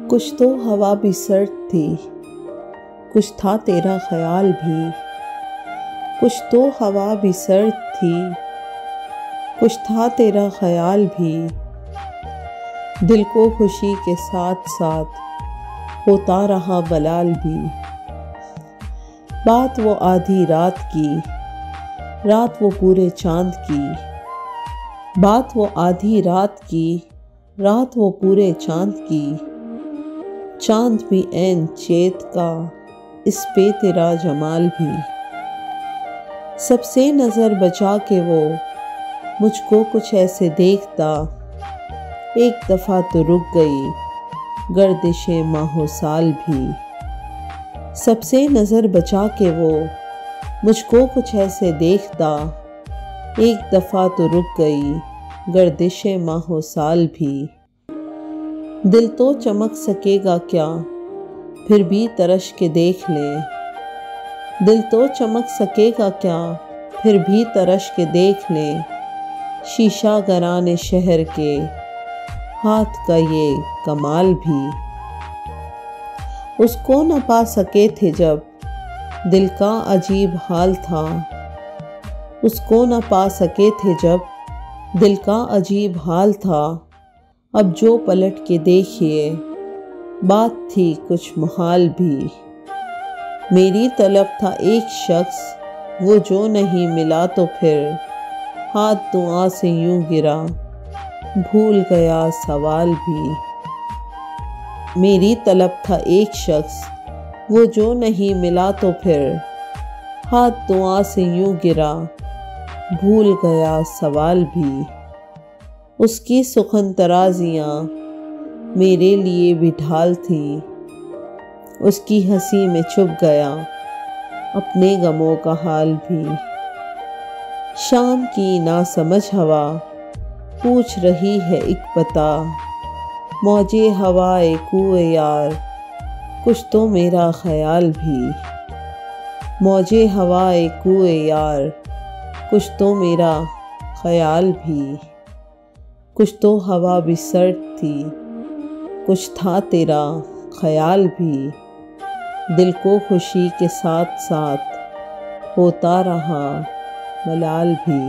कुछ तो हवा भी सर्द थी, कुछ था तेरा ख्याल भी। कुछ तो हवा भी सर्द थी, कुछ था तेरा ख्याल भी। दिल को खुशी के साथ साथ होता रहा बलाल भी। बात वो आधी रात की, रात वो पूरे चांद की। बात वो आधी रात की, रात वो पूरे चांद की। चांद भी ऐन चेत का, इस पे तेरा जमाल भी। सबसे नज़र बचा के वो मुझको कुछ ऐसे देखता। एक दफ़ा तो रुक गई गर्दिशे माहो साल भी। सबसे नज़र बचा के वो मुझको कुछ ऐसे देखता। एक दफ़ा तो रुक गई गर्दिशे माहो साल भी। दिल तो चमक सकेगा क्या, फिर भी तरश के देख ले। दिल तो चमक सकेगा क्या, फिर भी तरश के देख ले। शीशा गराने शहर के हाथ का ये कमाल भी। उसको न पा सके थे जब दिल का अजीब हाल था। उसको न पा सके थे जब दिल का अजीब हाल था। अब जो पलट के देखिए बात थी कुछ मुहाल भी। मेरी तलब था एक शख्स, वो जो नहीं मिला तो फिर हाथ दुआ से यूं गिरा, भूल गया सवाल भी। मेरी तलब था एक शख्स, वो जो नहीं मिला तो फिर हाथ दुआ से यूं गिरा, भूल गया सवाल भी। उसकी सुखन तराजियाँ मेरे लिए भी ढाल थी। उसकी हंसी में छुप गया अपने गमों का हाल भी। शाम की नासमझ हवा पूछ रही है एक पता। मौजे हवाए कुए यार, कुछ तो मेरा ख्याल भी। मौजे हवाए कुए यार, कुछ तो मेरा ख्याल भी। कुछ तो हवा भी सर्द थी, कुछ था तेरा ख्याल भी। दिल को खुशी के साथ साथ होता रहा मलाल भी।